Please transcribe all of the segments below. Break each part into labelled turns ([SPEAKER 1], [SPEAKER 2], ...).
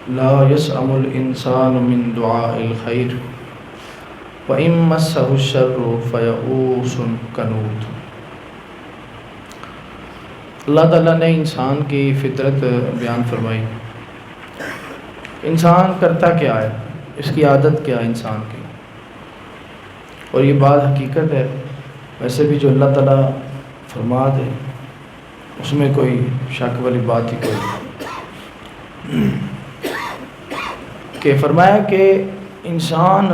[SPEAKER 1] لا يسأم الإنسان من دعاء الخير وإن مسه الشر فيئوس كنود۔ اللہ تعالیٰ نے انسان کی فطرت بیان فرمائی۔ انسان کرتا کیا ہے، اس کی عادت کیا ہے انسان کی، اور یہ بات حقیقت ہے۔ ویسے بھی جو اللہ تعالیٰ فرما دے اس میں کوئی شک والی بات ہی کوئی نہیں۔ کہ فرمایا کہ انسان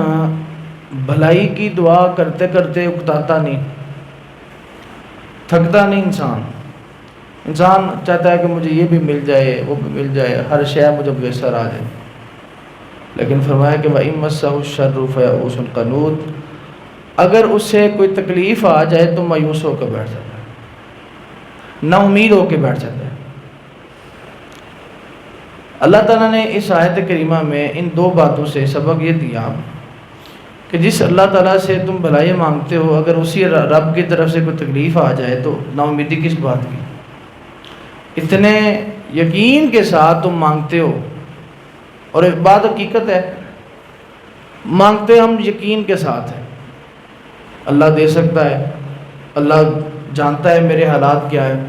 [SPEAKER 1] بھلائی کی دعا کرتے کرتے اکتاتا نہیں، تھکتا نہیں۔ انسان چاہتا ہے کہ مجھے یہ بھی مل جائے، وہ بھی مل جائے، ہر شے مجھے میسر آ جائے، لیکن فرمایا کہ وَإِن مَسَّهُ الشَّرُّ فَيَئُوسٌ قَنُوطٌ، اگر اس سے کوئی تکلیف آ جائے تو مایوس ہو کے بیٹھ جاتا ہے، نا امید ہو کے بیٹھ جاتا ہے۔ اللہ تعالیٰ نے اس آیت کریمہ میں ان دو باتوں سے سبق یہ دیا کہ جس اللہ تعالیٰ سے تم بھلائی مانگتے ہو، اگر اسی رب کی طرف سے کوئی تکلیف آ جائے تو نا امیدی کس بات کی، اتنے یقین کے ساتھ تم مانگتے ہو۔ اور ایک بات حقیقت ہے، مانگتے ہم یقین کے ساتھ ہیں، اللہ دے سکتا ہے، اللہ جانتا ہے میرے حالات کیا ہے،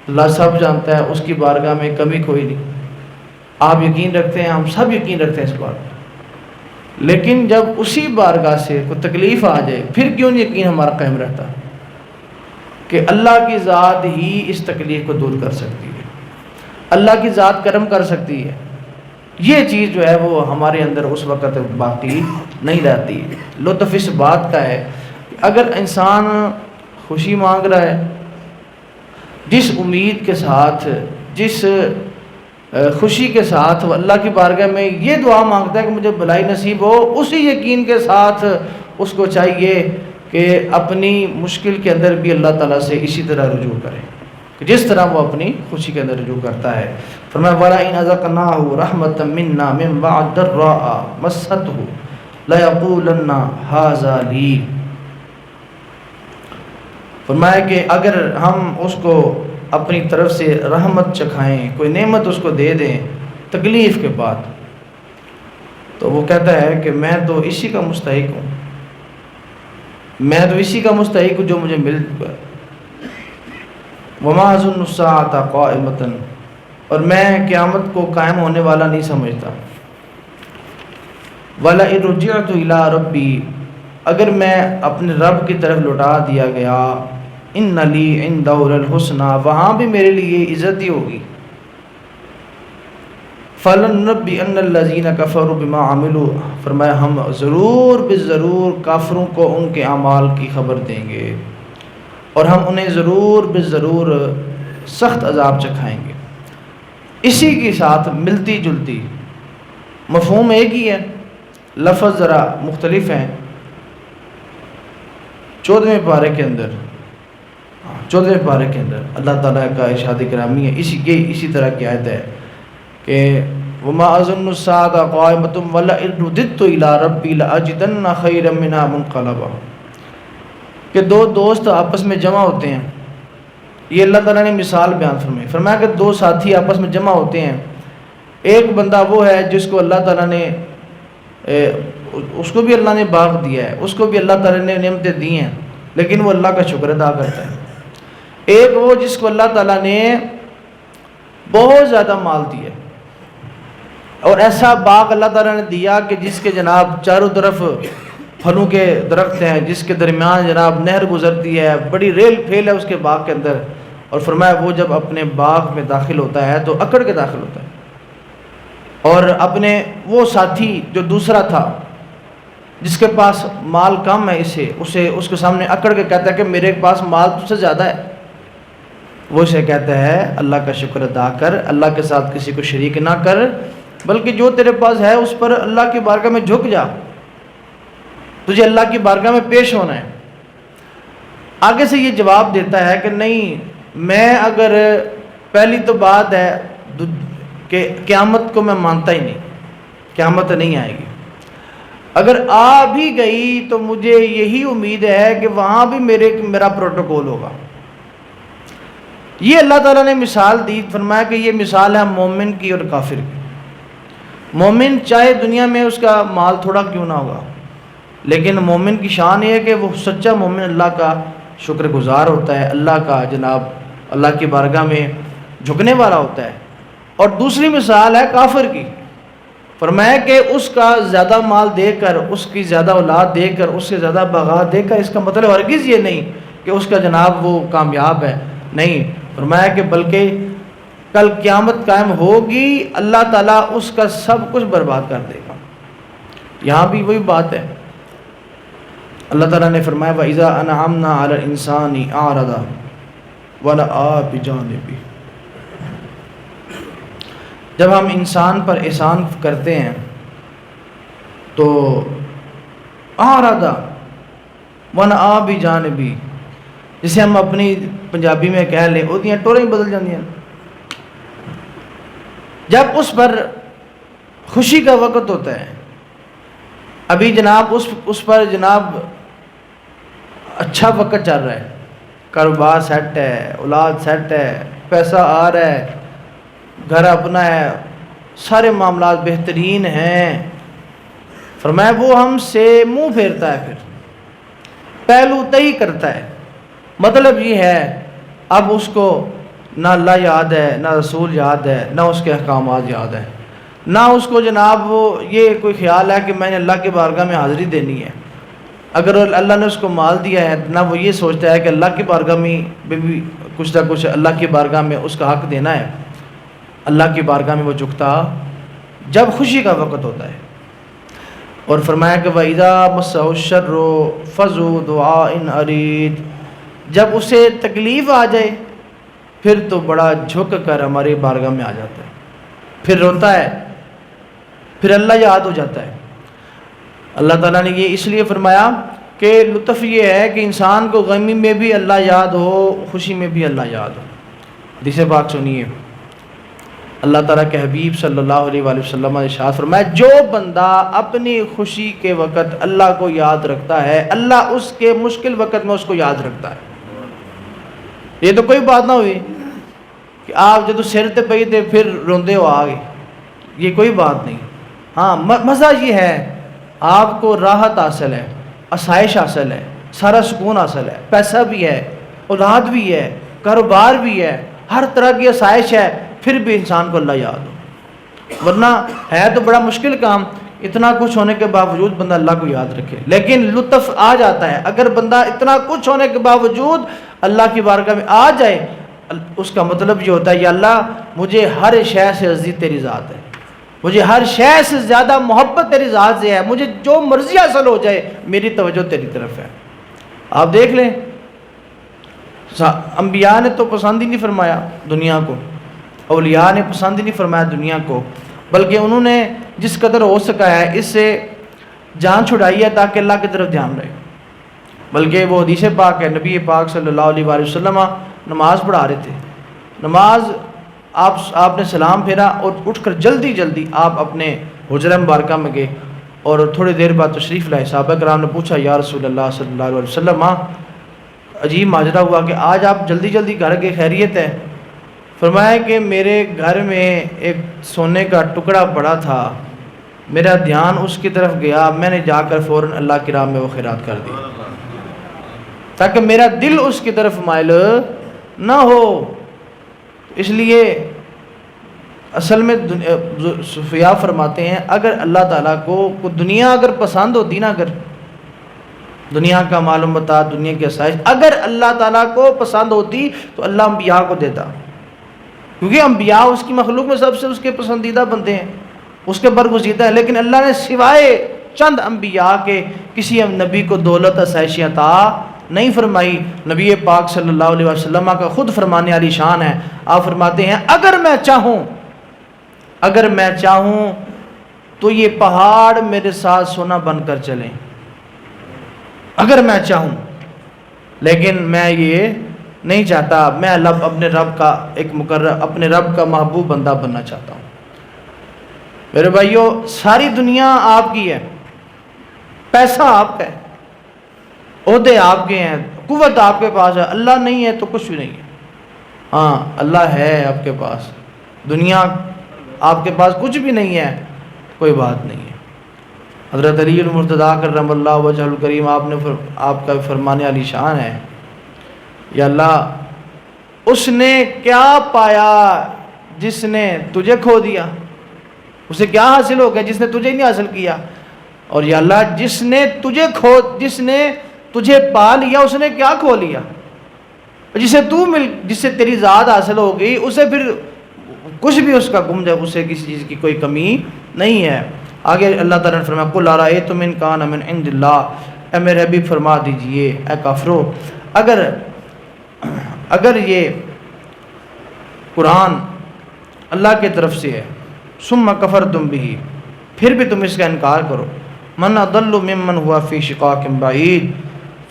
[SPEAKER 1] اللہ سب جانتا ہے، اس کی بارگاہ میں کمی کوئی نہیں۔ آپ یقین رکھتے ہیں، ہم سب یقین رکھتے ہیں اس بات پر، لیکن جب اسی بارگاہ سے کوئی تکلیف آ جائے پھر کیوں نہیں یقین ہمارا قائم رہتا کہ اللہ کی ذات ہی اس تکلیف کو دور کر سکتی ہے، اللہ کی ذات کرم کر سکتی ہے۔ یہ چیز جو ہے وہ ہمارے اندر اس وقت باقی نہیں رہتی۔ لطف اس بات کا ہے کہ اگر انسان خوشی مانگ رہا ہے، جس امید کے ساتھ، جس خوشی کے ساتھ وہ اللہ کی بارگاہ میں یہ دعا مانگتا ہے کہ مجھے بھلائی نصیب ہو، اسی یقین کے ساتھ اس کو چاہیے کہ اپنی مشکل کے اندر بھی اللہ تعالیٰ سے اسی طرح رجوع کرے کہ جس طرح وہ اپنی خوشی کے اندر رجوع کرتا ہے۔ فرمایا وَلَئِنْ أَذَقْنَاهُ رَحْمَةً مِنَّا مِنْ بَعْدِ ضَرَّاءَ مَسَّتْهُ لَيَقُولَنَّ هَٰذَا لِي۔ فرمایا کہ اگر ہم اس کو اپنی طرف سے رحمت چکھائیں، کوئی نعمت اس کو دے دیں تکلیف کے بعد، تو وہ کہتا ہے کہ میں تو اسی کا مستحق ہوں، میں تو اسی کا مستحق ہوں جو مجھے مل چکا ہے۔ وَمَا أَظُنُّ السَّاعَةَ قَائِمَةً، اور میں قیامت کو قائم ہونے والا نہیں سمجھتا۔ وَلَئِن رُجِعْتُ إِلَىٰ رَبِّي، اگر میں اپنے رب کی طرف لوٹا دیا گیا، إِنَّ لِي عِندَهُ لَلْحُسْنَىٰ، وہاں بھی میرے لیے عزت ہی ہوگی۔ فَلَنُنَبِّئَنَّ الَّذِينَ كَفَرُوا بِمَا عَمِلُوا، فرمایا ہم ضرور بالضرور کافروں کو ان کے اعمال کی خبر دیں گے، اور ہم انہیں ضرور بالضرور سخت عذاب چکھائیں گے۔ اسی کے ساتھ ملتی جلتی مفہوم ایک ہی ہے، لفظ ذرا مختلف ہیں۔ 14ویں پارے کے اندر اللہ تعالیٰ کا ارشاد گرامی ہے، اسی طرح کی آیت ہے کہ وَمَا أَظُنُّ السَّاعَةَ قَائِمَةً وَلَئِن رُدِدتُّ إِلَىٰ رَبِّي لَأَجِدَنَّ خَيْرًا مِنْهَا مُنْقَلَبًا، کہ دو دوست آپس میں جمع ہوتے ہیں۔ یہ اللہ تعالیٰ نے مثال بیان فرمائی، فرمایا کہ دو ساتھی آپس میں جمع ہوتے ہیں، ایک بندہ وہ ہے جس کو اللہ تعالیٰ نے اس کو بھی اللہ نے باغ دیا ہے، اس کو بھی اللہ تعالیٰ نے نعمتیں دی ہیں، لیکن وہ اللہ کا شکر ادا کرتا ہے۔ ایک وہ جس کو اللہ تعالیٰ نے بہت زیادہ مال دیا اور ایسا باغ اللہ تعالیٰ نے دیا کہ جس کے جناب چاروں طرف پھلوں کے درخت ہیں، جس کے درمیان جناب نہر گزرتی ہے، بڑی ریل پھیل ہے اس کے باغ کے اندر، اور فرمایا وہ جب اپنے باغ میں داخل ہوتا ہے تو اکڑ کے داخل ہوتا ہے، اور اپنے وہ ساتھی جو دوسرا تھا جس کے پاس مال کم ہے اس کے سامنے اکڑ کے کہتا ہے کہ میرے پاس مال تجھ سے زیادہ ہے۔ وہ اسے کہتا ہے اللہ کا شکر ادا کر، اللہ کے ساتھ کسی کو شریک نہ کر، بلکہ جو تیرے پاس ہے اس پر اللہ کی بارگاہ میں جھک جا، تجھے اللہ کی بارگاہ میں پیش ہونا ہے۔ آگے سے یہ جواب دیتا ہے کہ نہیں، میں اگر پہلی تو بات ہے کہ قیامت کو میں مانتا ہی نہیں، قیامت نہیں آئے گی، اگر آ بھی گئی تو مجھے یہی امید ہے کہ وہاں بھی میرا پروٹوکول ہوگا۔ یہ اللہ تعالیٰ نے مثال دی، فرمایا کہ یہ مثال ہے مومن کی اور کافر کی۔ مومن چاہے دنیا میں اس کا مال تھوڑا کیوں نہ ہوگا، لیکن مومن کی شان یہ ہے کہ وہ سچا مومن اللہ کا شکر گزار ہوتا ہے، اللہ کا جناب اللہ کی بارگاہ میں جھکنے والا ہوتا ہے۔ اور دوسری مثال ہے کافر کی، فرمایا کہ اس کا زیادہ مال دے کر، اس کی زیادہ اولاد دے کر، اس سے زیادہ باغات دے کر، اس کا مطلب ہرگز یہ نہیں کہ اس کا جناب وہ کامیاب ہے، نہیں، فرمایا کہ بلکہ کل قیامت قائم ہوگی اللہ تعالیٰ اس کا سب کچھ برباد کر دے گا۔ یہاں بھی وہی بات ہے، اللہ تعالیٰ نے فرمایا وَإِذَا أَنْعَمْنَا عَلَى الْإِنسَانِ أَعْرَضَ وَنَأَىٰ بِجَانِبِهِ، جب ہم انسان پر احسان کرتے ہیں تو اعرض ونأىٰ بجانبی، جسے ہم اپنی پنجابی میں کہہ لیں وہ ٹوریں ہی بدل جاتی ہیں۔ جب اس پر خوشی کا وقت ہوتا ہے، ابھی جناب اس پر جناب اچھا وقت چل رہا ہے، کاروبار سیٹ ہے، اولاد سیٹ ہے، پیسہ آ رہا ہے، گھر اپنا ہے، سارے معاملات بہترین ہیں، فرمایا وہ ہم سے منہ پھیرتا ہے، پھر پہلو تہی کرتا ہے۔ مطلب یہ ہے اب اس کو نہ اللہ یاد ہے، نہ رسول یاد ہے، نہ اس کے احکامات یاد ہے، نہ اس کو جناب وہ یہ کوئی خیال ہے کہ میں نے اللہ کے بارگاہ میں حاضری دینی ہے۔ اگر اللہ نے اس کو مال دیا ہے نہ وہ یہ سوچتا ہے کہ اللہ کی بارگاہ میں بھی کچھ نہ کچھ اللہ کی بارگاہ میں اس کا حق دینا ہے، اللہ کی بارگاہ میں وہ جھکتا جب خوشی کا وقت ہوتا ہے۔ اور فرمایا کہ وَإِذَا مَسَّهُ الشَّرُّ فَذُو دُعَاءٍ عَرِيضٍ، جب اسے تکلیف آ جائے پھر تو بڑا جھک کر ہماری بارگاہ میں آ جاتا ہے، پھر روتا ہے، پھر اللہ یاد ہو جاتا ہے۔ اللہ تعالیٰ نے یہ اس لیے فرمایا کہ لطف یہ ہے کہ انسان کو غمی میں بھی اللہ یاد ہو، خوشی میں بھی اللہ یاد ہو۔ حدیث پاک سنیے، اللہ تعالیٰ کے حبیب صلی اللہ علیہ وآلہ وسلم نے ارشاد فرمایا جو بندہ اپنی خوشی کے وقت اللہ کو یاد رکھتا ہے اللہ اس کے مشکل وقت میں اس کو یاد رکھتا ہے۔ یہ تو کوئی بات نہ ہوئی کہ آپ جدو سر تے پئی تے پھر روندے ہو آگے، یہ کوئی بات نہیں۔ ہاں مزہ یہ ہے آپ کو راحت حاصل ہے، آسائش حاصل ہے، سارا سکون حاصل ہے، پیسہ بھی ہے، اولاد بھی ہے، کاروبار بھی ہے، ہر طرح کی آسائش ہے، پھر بھی انسان کو اللہ یاد ہو۔ ورنہ ہے تو بڑا مشکل کام، اتنا کچھ ہونے کے باوجود بندہ اللہ کو یاد رکھے، لیکن لطف آ جاتا ہے اگر بندہ اتنا کچھ ہونے کے باوجود اللہ کی بارگاہ میں آ جائے۔ اس کا مطلب یہ ہوتا ہے یا اللہ مجھے ہر شے سے عزیز تیری ذات ہے، مجھے ہر شے سے زیادہ محبت تیری ذات سے ہے، مجھے جو مرضی حاصل ہو جائے میری توجہ تیری طرف ہے۔ آپ دیکھ لیں انبیاء نے تو پسند ہی نہیں فرمایا دنیا کو، اولیاء نے پسند ہی نہیں فرمایا دنیا کو، بلکہ انہوں نے جس قدر ہو سکا ہے اس سے جان چھڑائی ہے تاکہ اللہ کی طرف دھیان رہے۔ بلکہ وہ حدیث پاک ہے، نبی پاک صلی اللہ علیہ وآلہ وسلم نماز پڑھا رہے تھے، نماز آپ نے سلام پھیرا اور اٹھ کر جلدی آپ اپنے حجرہ مبارکہ میں گئے اور تھوڑی دیر بعد تشریف لائے۔ صحابہ کرام نے پوچھا یا رسول اللہ صلی اللہ علیہ وسلم عجیب ماجرا ہوا کہ آج آپ جلدی گھر کے خیریت ہے؟ فرمایا کہ میرے گھر میں ایک سونے کا ٹکڑا پڑا تھا، میرا دھیان اس کی طرف گیا، میں نے جا کر فوراً اللہ کی راہ میں وہ خیرات کر دی تاکہ میرا دل اس کی طرف مائل نہ ہو۔ اس لیے اصل میں صوفیاء فرماتے ہیں اگر اللہ تعالیٰ کو دنیا اگر پسند ہوتی نا، اگر دنیا کا معلوم بتا، دنیا کی آسائش اگر اللہ تعالیٰ کو پسند ہوتی تو اللہ انبیاء کو دیتا، کیونکہ انبیاء اس کی مخلوق میں سب سے اس کے پسندیدہ بندے ہیں، اس کے برگزیدہ ہیں، لیکن اللہ نے سوائے چند انبیاء کے کسی نبی کو دولت آسائش عطا نہیں فرمائی۔ نبی پاک صلی اللہ علیہ وسلم کا خود فرمانے والی شان ہے، آپ فرماتے ہیں اگر میں چاہوں تو یہ پہاڑ میرے ساتھ سونا بن کر چلیں، اگر میں چاہوں، لیکن میں یہ نہیں چاہتا، میں اپنے رب کا ایک مقرر، اپنے رب کا محبوب بندہ بننا چاہتا ہوں۔ میرے بھائیو ساری دنیا آپ کی ہے، پیسہ آپ کا ہے، عہدے آپ کے ہیں، قوت آپ کے پاس ہے، اللہ نہیں ہے تو کچھ بھی نہیں ہے۔ ہاں اللہ ہے آپ کے پاس، دنیا آپ کے پاس کچھ بھی نہیں ہے، کوئی بات نہیں ہے۔ حضرت علی المرتضیٰ کرم اللہ وجہ الکریم آپ کا فرمانے علی شان ہے، یا اللہ اس نے کیا پایا جس نے تجھے کھو دیا؟ اسے کیا حاصل ہو گیا جس نے تجھے نہیں حاصل کیا؟ اور یا اللہ جس نے تجھے پا لیا اس نے کیا کھو لیا؟ جس سے تیری ذات حاصل ہو گئی اسے پھر کچھ بھی اس کا گم جائے، اسے کسی چیز کی کوئی کمی نہیں ہے۔ آگے اللہ تعالیٰ نے فرمایا قُلْ أَرَأَيْتُمْ إِنْ كَانَ مِنْ عِنْدِ اللَّهِ، اے میرے حبیب فرما دیجئے اے کافرو، اگر یہ قرآن اللہ کی طرف سے ہے ثم کفرتم بہ، پھر بھی تم اس کا انکار کرو، من اضل ممن ہوا فی شقاق بعید،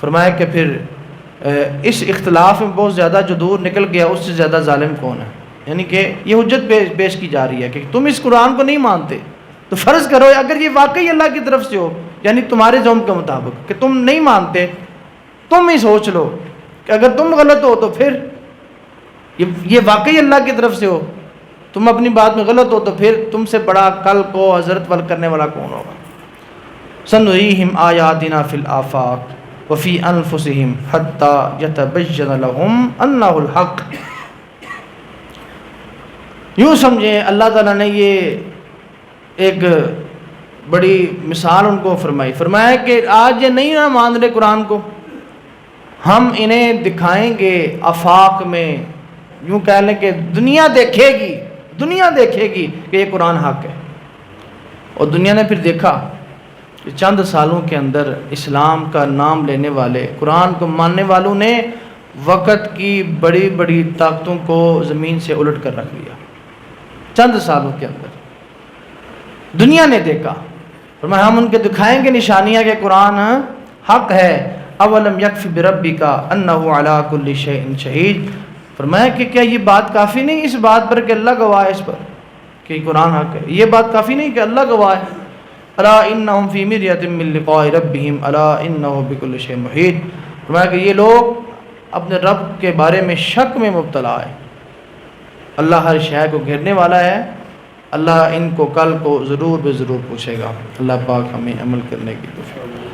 [SPEAKER 1] فرمایا کہ پھر اس اختلاف میں بہت زیادہ جو دور نکل گیا اس سے زیادہ ظالم کون ہے؟ یعنی کہ یہ حجت پیش کی جا رہی ہے کہ تم اس قرآن کو نہیں مانتے، تو فرض کرو اگر یہ واقعی اللہ کی طرف سے ہو، یعنی تمہارے زوم کے مطابق کہ تم نہیں مانتے، تم ہی سوچ لو کہ اگر تم غلط ہو تو پھر یہ واقعی اللہ کی طرف سے ہو، تم اپنی بات میں غلط ہو تو پھر تم سے بڑا کل کو حضرت ول کرنے والا کون ہوگا؟ سنریہم آیاتنا فی الآفاق وفی انفسہم حتی یتبین لہم انہ الحق۔ یوں سمجھیں اللہ تعالیٰ نے یہ ایک بڑی مثال ان کو فرمایا کہ آج یہ نہیں نہ مان رہے قرآن کو، ہم انہیں دکھائیں گے آفاق میں، یوں کہہ لیں کہ دنیا دیکھے گی کہ یہ قرآن حق ہے۔ اور دنیا نے پھر دیکھا کہ چند سالوں کے اندر اسلام کا نام لینے والے، قرآن کو ماننے والوں نے وقت کی بڑی بڑی طاقتوں کو زمین سے الٹ کر رکھ دیا، چند سالوں کے اندر دنیا نے دیکھا۔ فرمایا ہم ان کے دکھائیں گے نشانیاں کہ قرآن حق ہے۔ اولم یکفی بربک انہ علی کل شیء شہید، فرمایا کہ کیا یہ بات کافی نہیں اس بات پر کہ اللہ گواہ ہے اس پر کہ قرآن حق ہے؟ یہ بات کافی نہیں کہ اللہ گواہ ہے؟ الا انہم فی مریۃ من لقاء ربہم الا انہ بکل شیء محیط، فرمایا کہ یہ لوگ اپنے رب کے بارے میں شک میں مبتلا ہے، اللہ ہر شے کو گھیرنے والا ہے، اللہ ان کو کل کو ضرور بے ضرور پوچھے گا۔ اللہ پاک ہمیں عمل کرنے کی توفیق۔